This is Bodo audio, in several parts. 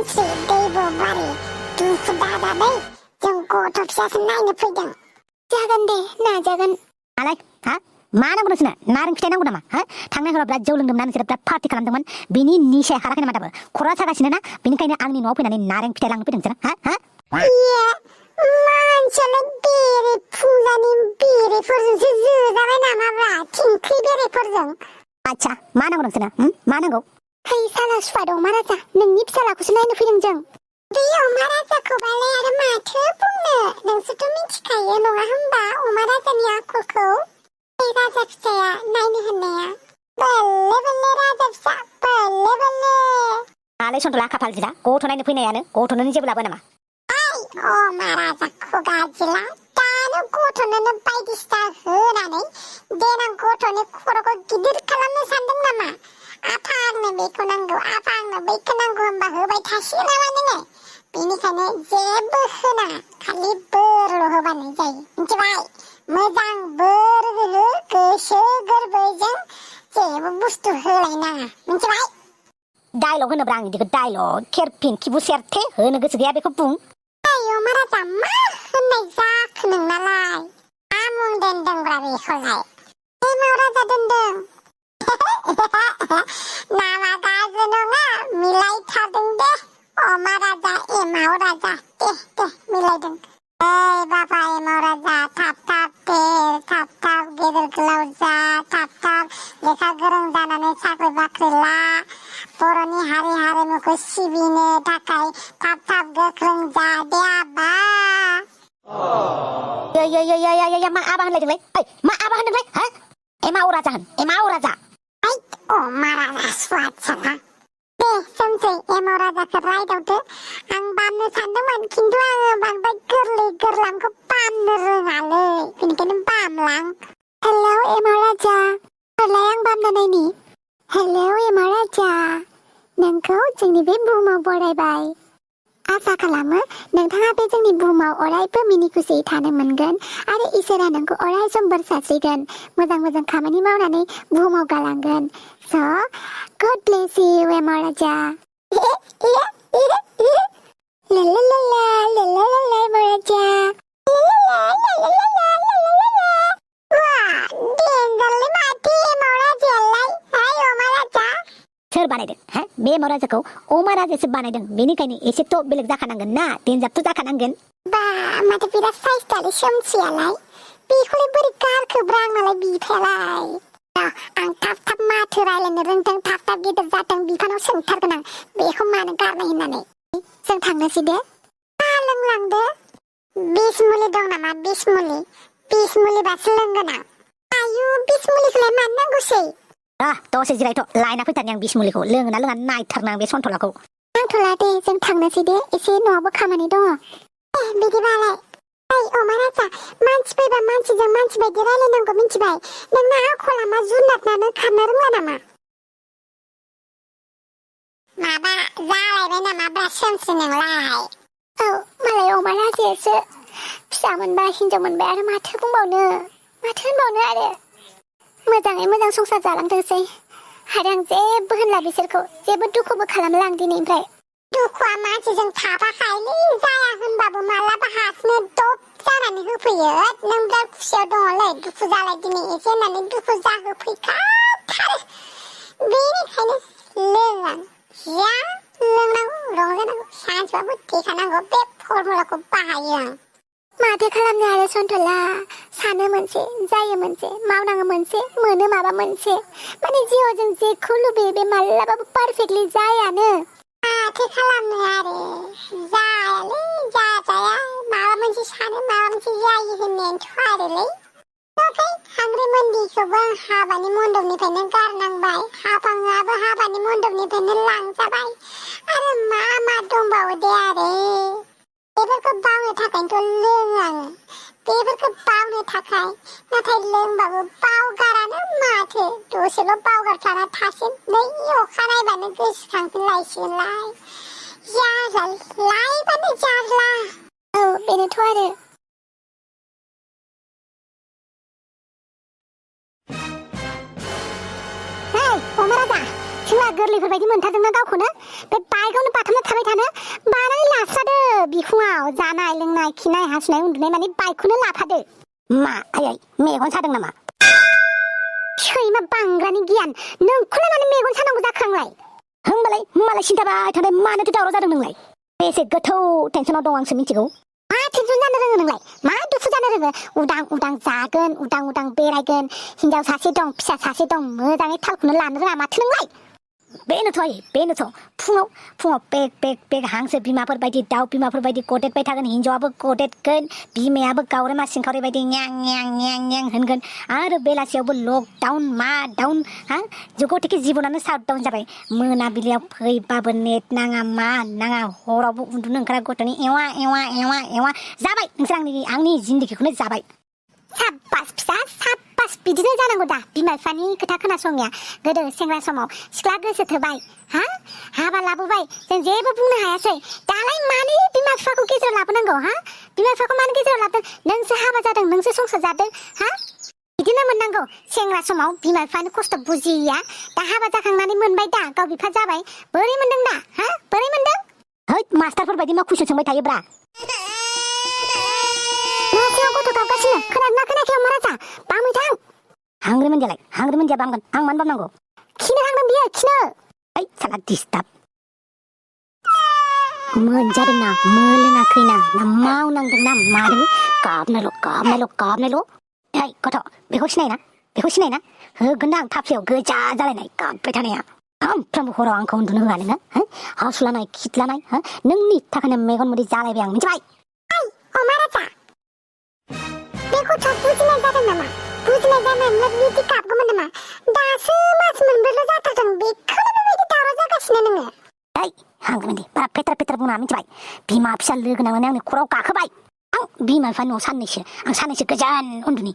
सानस्रि दैबो बारि दुखु दाहाबै जों गथ' फिसासो नायनो फैदों। जागोन दे नाजागोन। आलाय हा मा नांगौ नोंसोरनो नारें फिथाइ नांगौ नामा हा थांनाय हराव बिराद जौ लोंदोंमोन ना नोंसोरो बिराद पार्टि खालामदोंमोन बिनि निसाया खाराखै नामा दाबो खर'आ सागासिनो ना बेनिखायनो आंनि न'आव फैनानै नारें फिथाइ लांनो फैदों नोंसोरो हा मानसियालाय बेरे फुंजानि बेरेफोरजोंसो जोजाबाय नामाब्रा थिंख्लि बेरेफोरजों। आच्छा मा नांगौ नोंसोरनो मा नांगौ? है साला सुफा दं अमा राजा नोंनि फिसालाखौसो नायनो फैदों जों। बे अमा राजाखौबालाय आरो माथो बुंनो नोंसोरथ' मिथिखायो नङा होमबा अमा राजानि आखलखौ। बे राजा फिसाया नायनो होननाया बल्ले बल्ले राजा फिसा बल्ले बल्ले। आलाय सन्थला खाफाल जिरा गथ' नायनो फैनायानो गथ'नो जेबो लाबो नामा? अमा राजाखौ गाजिला दानो गथ'नोनो बायदिसिना होनानै देनां गथ'नि खर'खौ गिदिर खालामनो सानदों नामा? आफा आंनो बेखौ नांगौ आफा आंनो बैखौ नांगौ होनबा होबाय थासिगोन नामा नोङो? बेनिखायनो जेबो होनाङा खालि बोरल' होबानो जायो मिथिबाय? मोजां बोर हो गोसो गोरबोजों जेबो बुस्थु होलायनाङा मिथिबाय? डायलग होनोब्रा आं बिदिखौ डायलग खेरफिन खिबु सेरथे होनो गोसो गैया बेखौ बुं। अमा राजा मा होननाय जाखो नोंनालाय? आमुं दोनदोंब्रा बेखौलाय एमाव राजा दोनदों। नामा गाज्रि नङा मिलायथारदों दे अमा राजा एमाव राजा दे मिलायदों। ओइ बाबा एमाव राजा थाब थाब देर थाब थाब गेदेर गोलाव जा थाब थाब लेखा गोरों जानानै साख्रि बाख्रि ला बर'नि हारि हारिमुखौ सिबिनो थाखाय थाब थाब गोख्रों जा दे आबा। मा आबा होनलायदोंलाय मा आबा होनदोंलाय हा एमाव राजा होन एमाव राजा। अमा राजा स्वादसाला दे सोमसै एमाव राजाखौ रायदावदो। आं बामनो सानदोंमोन खिन्थु आङो बांद्राय गोरलै गोरलामखौ बामनो रोङालै बेनिखायनो बामलां। हेलौ एमाव राजा हरलाय आं बामना नायनि। हेलौ एमाव राजा नोंखौ जोंनि बे बुहुमाव बरायबाय। आसा खालामो नोंथाङा बे जोंनि बुहुमाव अरायबो मिनि खुसियै थानो मोनगोन आरो इसोरा नोंखौ अराय सम बोर सारस्रिगोन मोजां मोजां खामानि मावनानै बुहुमाव गालांगोन। स' गड ब्लेस इउ एमाव राजा। लालालाला लालालाला एमाव राजा। देनजारलै माथो एमाव राजायालाय हाय अमा राजा। सोर बानायदों हा बे एमाव राजाखौ अमा राजासो बानायदों बेनिखायनो एसेथ' बेलेग जाखानांगोन ना देनजारथ' जाखानांगोन। बा माथो बिराद साइसथालै सोमसियालाय बेखौलाय बोरै गारखोब्रा आंनालाय बिफायालाय। आं थाब थाब माथो रायलायनो रोंथों थाब थाब गिदिर जाथों बिफानाव सोंथारगोन आं बेखौ मानो गारनाय होननानै। जों थांनोसै दे। लोंलांदो बिस मुलि दं नामा बिस मुलिबासो लोंगोन आं। आयु बिस मुलिखौलाय मानो नांगौसै? दसे जिरायथ' लायना फैथारनि आं बिस मुलिखौ लोङोना लोङा नायथारनां बे सन्थलाखौ। नांथ'ला दे जों थांनोसै दे एसे न'आवबो खामानि दङ। बिदिबालाय ओइ अमा राजा मानसि फैबा मानसिजों मानसि बायदि रायलायनांगौ मिथिबाय? नोंना आखला मा जुनादनानो खारनो रोंला नामा? माबा जालायबाय नामा ब्रा सोमसि नोंलाय? औ मालाय अमा राजायासो फिसा मोनबाय हिनजाव मोनबाय आरो माथो बुंबावनो माथो होनबावनो आरो मोजाङै मोजां संसार जालांथोंसै आरो आं जेबो होनला बिसोरखौ जेबो दुखुबो खालामला आं दिनैनिफ्राय। दुखुआ मानसिजों थाफाखायलै जाया होनबाबो मालाबा हारसिंनो दब जानानै होफैयो। नों बिराद खुसियाव दङलै दुखु जालाय दिनै एसे होननानै दुखु जाहोफैखाथारो बेनिखायनो लोङां जा लोंनांगौ रंजानांगौ सानसेबाबो देखानांगौ बे फर्मुलाखौ बाहायो आं। माथो खालामनो आरो सन्थला सानो मोनसे जायो मोनसे मावनाङो मोनसे मोनो माबा मोनसे माने जिउआव जों जेखौ लुबैयो बे मालाबाबो पारफेक्टलि जायानो। माथो खालामनो आरो जायालै जाजाया माबा मोनसे सानो माबा मोनसे जायो होननायानोथ' आरोलै। नाथाय हांग्रि मन्दिखौबो आं हाबानि मन्दपनिफ्रायनो गारनांबाय हाफाङाबो हाबानि मन्दपनिफ्रायनो लांजाबाय आरो मा मा दंबावो दे आरो बेफोरखौ बावनो थाखायनोथ' लोङो आङो बेफोरखौ बावनो थाखाय नाथाय लोंबाबो बावगारानो माथो दसेल' बावगारफ्लाना थासै नै अखा नायबानो गोसोखांफिनलायसिगोनलाय जारलायबानो जारला। औ बेनोथ' आरो अमा राजा सिंला गोरलैफोरबायदि मोनथारदोंना गावखौनो बे बाइकआवनो बाथाबना थाबाय थानो सुनाय उन्दुनाय माने बाइकखौनो लाफादो मा आयै मेगन सादों नामा सैमा बांग्रानि गियान नोंखौलाय मानो मेगन सानांगौ जाखो आंलाय होमबालाय सिन्थाबाय थादों मानोथो दावराव जादों नोंलाय बेसे गोथौ टेनसनाव दं आंसो मिथिगौ मा टेनसन जानो रोङो नोंलाय मा दुखु जानो रोङो उदां उदां जागोन उदां उदां बेरायगोन हिनजाव सासे दं फिसा सासे दं मोजाङै थालखौनो लानो रोङा माथो नोंलाय बेनोथ' आयै बेनोथ' फुङाव बेग हांसो बिमाफोर बायदि दाउ बिमाफोर बायदि गदेरबाय थागोन हिनजावाबो गदेरगोन बिमायाबो गावरेमा सिंखावरि बायदि न्यां होनगोन आरो बेलासियावबो लकडाउन मा डाउन हा जुगथिके जिबनानो साटडाउन जाबाय मोनाबिलियाव फैबाबो नेट नाङा मा नाङा हरावबो उन्दुनो ओंखारा गथ'नि एवा जाबाय नोंसोर आंनि जिन्दगिखौनो जाबाय साब्बास फिसा साब्बास बिदिनो जानांगौ दा बिमा बिफानि खोथा खोनासंनाया गोदो सेंग्रा समाव सिख्ला गोसो थोबाय हा हाबा लाबोबाय जों जेबो बुंनो हायासै दालाय मानो बिमा बिफाखौ गेजेराव लाबोनांगौ हा बिमा बिफाखौ मानो गेजेराव लाबोदों नोंसो हाबा जादों नोंसो संसार जादों हा बिदिनो मोननांगौ सेंग्रा समाव बिमा बिफानि खस्थ' बुजिया दा हाबा जाखांनानै मोनबाय दा गाव बिफा जाबाय बोरै मोनदों दा हा बोरै मोनदों हैद मास्टारफोर बायदि मा कुइसन सोंबाय थायोब्रा गथ' गाबगासिनो खोनादोंना खोनायाखै अमा राजा बामै थां हांग्रि मोनदिया बामगोन आं मानो बामनांगौ खिनो थांदों बियो खिनो ओइ साला डिस्टार्ब मोनजादोंना मोलोङाखैना ना मावनांदोंना मादों गाबनायल' ओइ गथ' बेखौ सिनायना होगोन आं थाफ्लियाव गोजा जालायनाय गाबबाय थानाया सानफ्रामबो हराव आंखौ उन्दुनो होआ नोङो हासुलानाय खिथलानाय नोंनि थाखायनो मेगन मोदै जालायबाय आं मिथिबाय अमा राजा बे गथ'आ बुजिनाय जादों नामा बुजिनाय जानानै बिदि गाबगौमोन नामा दासो मास मोनब्रैल' जाथारदों बेखौनो बेबायदि दावराव जागासिनो नोङो ओइ हांग्रिमोनदि बारा पेट्रा बुङा मिथिबाय बिमा फिसा लोगो नांनानै आंनि खर'आव गाखोबाय आं बिमा बिफानि न'आव साननैसो गोजान उन्दुनि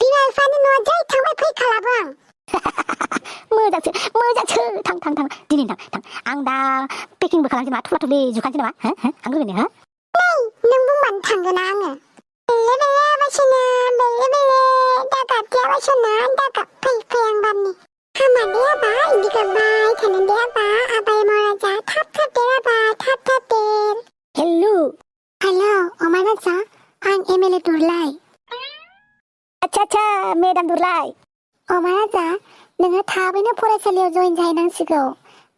बिमा बिफानि न'आव जै थांबाय फै खालामो आं मोजांसो थां दिनै थां आं दा पेकिंबो खालामसै नामा थुला थुलि जुखानसै नामा हांग्रिमोनदि नै नों बुंबानो थांगोन आङो बेले दा गाबदियाबायसना दा गाबफै आं बामनि हामा दे आबा इदि गाबबाय थानो दे आबा आबाया महाराजा थाब देर हेलौ अमा राजा आं एमएलए दुरलाय अच्छा मेडाम दुरलाय अमा राजा नोङो थाबैनो फरायसालियाव जइन जाहैनांसिगौ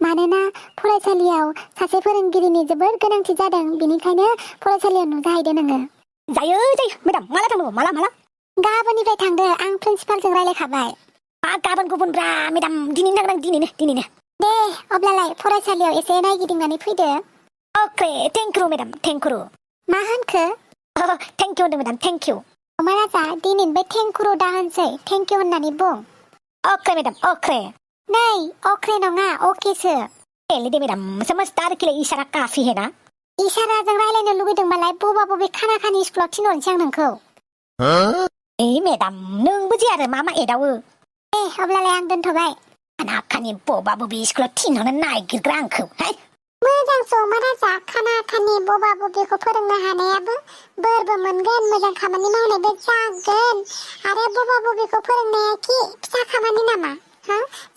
मानोना फरायसालियाव सासे फोरोंगिरिनि जोबोर गोनांथि जादों बेनिखायनो फरायसालियाव नुजाहैदो नोङो जायो मेडाम माला थांनांगौ माला गाबोननिफ्राय थांदो आं प्रिन्सिपालजों रायलायखाबाय गाबोन गुबुनब्रा मेडाम दिनैनो नांगोन दिनैनो दे अब्लालाय फरायसालियाव एसे नायगिदिंनानै फैदो अके thank you madam thank you मा होनखो थेंक इउ होनदों मेडाम थेंक इउ अमा राजा दिनैनिफ्राय थेंकुरु दा होनसै थेंक इउ होननानै बुं ओके मेडाम ओके नै अख्रे नङा अकेसो दे मेडाम समझदार के लिए इशारा काफी है ना इशाराजों रायलायनो लुगैदोंबालाय बबे खाना खानि स्कुलाव थिनहरनोसै आं नोंखौ मेडाम नोंबो जे आरो मा एदावो दे अब्लालाय आं दोनथ'बाय खाना खानि बबे स्कुलाव थिनहरनो नागिरग्रा आंखौ मोजांसो अमा राजा खाना खानि बबेखौ फोरोंनो हानायाबो बोरबो मोनगोन मोजां खामानि मावनायबो जागोन आरो बबेखौ फोरोंनाया कि फिसा खामानि नामा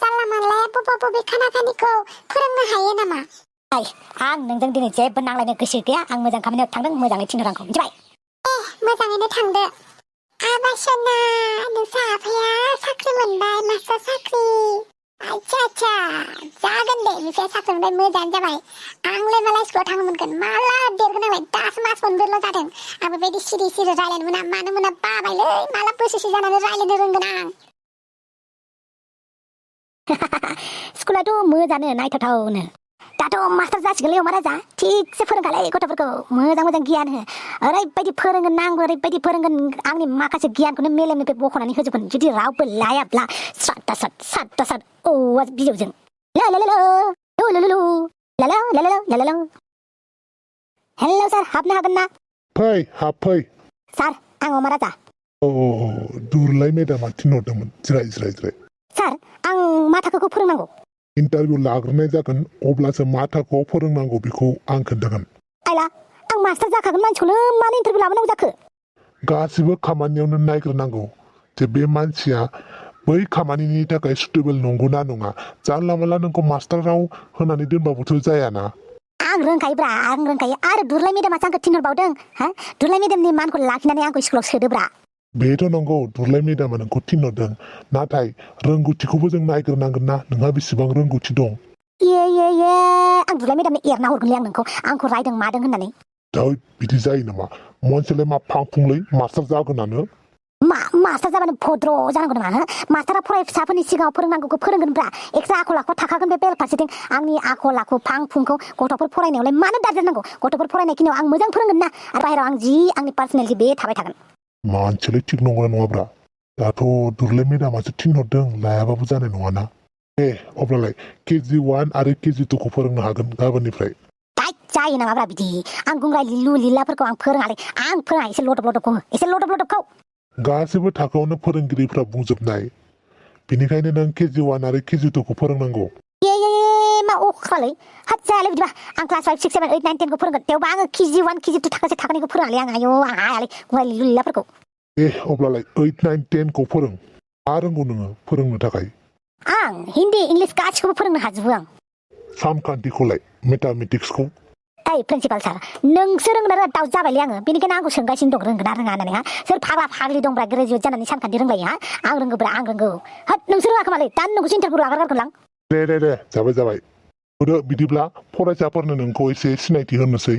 जानला मानलाया बबे खाना खानिखौ फोरोंनो हायो नामा आं नोंजों दिनै जेबो नांलायनो गोसो गैया आं मोजां खामानियाव थांदों मोजाङै थिनहर आंखौ मिथिबाय मोजाङैनो थांदो आबासना नोंसा आफाया साख्रि मोनबाय मास्टार साख्रि अच्छा जागोन दे बिफाया साख्रि मोनबाय मोजाङानो जाबाय आंलाय माला स्कुलाव थांनो मोनगोन माला देरगोन आंलाय दासो मास मोनब्रैल' जादों आं बेबायदि सिरि रायलायनो मोना मानो मोना बाबायलै माला बोसोरसे जानानै रायलायनो रोंगोन आं स्कुलाथ' मोजाङानो नायथावनो दाथ' मास्टार जासिगोनलै अमा राजा थिगसे फोरोंखालै गथ'फोरखौ मोजां गियान हो ओरैबायदि फोरोंगोन नांगौ ओरैबायदि फोरोंगोन आंनि माखासे गियानखौनो मेलेमनिफ्राय बख'नानै होजोबगोन जुदि रावबो लायाब्ला सात औवा बिजौजों हेलौ सार हाबनो हागोन ना फै सार आं अमा राजा दुरलाय मेडामा थिनहरदोंमोन जिराय सार आं मा थाखोखौ फोरोंनांगौ इन्टारभिउ लाग्रोनाय जागोन अब्लासो मा थाखोआव फोरोंनांगौ बेखौ आं खोन्थागोन आइला आं मास्टार जाखागोन मानसिखौनो मानो इन्टारभिउ लाबोनांगौ जाखो गासिबो खामानियावनो नायग्रोनांगौ जे बे मानसिया बै खामानिनि थाखाय सुटेबोल नंगौना नङा जानला मानला नोंखौ मास्टाराव होनानै दोनबाबोथ' जायाना आं रोंखायोब्रा आं रोंखायो आरो दुरलाय मेदामासो आंखौ थिनहरबावदों हा दुरलाय मेदामनि मानखौ लाखिनानै आंखौ स्कुलाव सोदोब्रा बेथ' नंगौ दुरलाय मेदामा नोंखौ थिनहरदों नाथाय रोंगौथिखौबो जों नायग्रोनांगोन ना नोंहा बेसेबां रोंगौथि दं ये आं दुरलाय मेदामनो एरना हरगोनलै आं नोंखौ आंखौ रायदों मादों होननानै दा बिदि जायो नामा मानसियालाय मा फांफुंलै मास्टार जागोनानो मास्टार जाबानो भद्र जानांगौ नामा हो मास्टारा फरायसाफोरनि सिगाङाव फोरोंनांगौखौ फोरोंगोनब्रा एक्सट्रा आखल आखु थाखागोन बे बेल फारसेथिं आंनि आखल आखु फां फुंखौ गथ'फोर फरायनायावलाय मानो दाजारनांगौ गथ'फोर फरायनाय खिनियाव आं मोजां फोरोंगोन ना आरो बाहेरायाव आं जि आंनि पार्सनेलिटि बे थाबाय थागोन मानसियालाय थिग नंगौना नङाब्रा दाथ' दुरलाय मेदामासो थिनहरदों लायाबाबो जानाय नङाना अब्लालाय KG1 आरो KG2 खौ फोरोंनो हागोन गाबोननिफ्राय जायो नामाब्रा बिदि आं गुंग्रा लिलु लिलाफोरखौ आं फोरोङालै आं फोरोङा एसे लदब लदबखौ एसे लदब लदबखौ गासैबो थाखोआवनो फोरोंगिरिफ्रा बुंजोबनाय बेनिखायनो नों KG1 आरो KG2 खौ फोरोंनांगौ मा अखालै हात जायालै बिदिबा आं क्लास 5 6 7 8 9 10 खौ फोरोंगोन थेवबो आङो KG1 KG2 थाखोनिखौ फोरोङालै आं आयौ आं हायालै गुंग्रा लिलु लिलाफोरखौ अब्लालाय 8 9 10 खौ फोरों मा रोंगौ नोङो फोरोंनो थाखाय आं हिन्दी इंलिस गासिखौबो फोरोंनो हाजोबो आं सानखान्थिखौलाय मेथामेटिक्सखौ प्रिन्सिपाल सार नोंसो रोंनो दाउट जाबायलै आङो बेनिखायनो आंखौ सोंगासिनो दं रोंगोना रोङा होननानै हा सोर फाग्ला फाग्लि दंब्रा ग्रेजुवेट जानानै सानखान्थि रोंलायो हा आं रोंगौब्रा आं रोंगौ हात नोंसो रोङा खोमालै दा नोंखौसो इन्टारभिउ लाग्रागारगोनलां दे जाबाय बिदिब्ला फरायसाफोरनो नोंखौ एसे सिनायथि होनोसै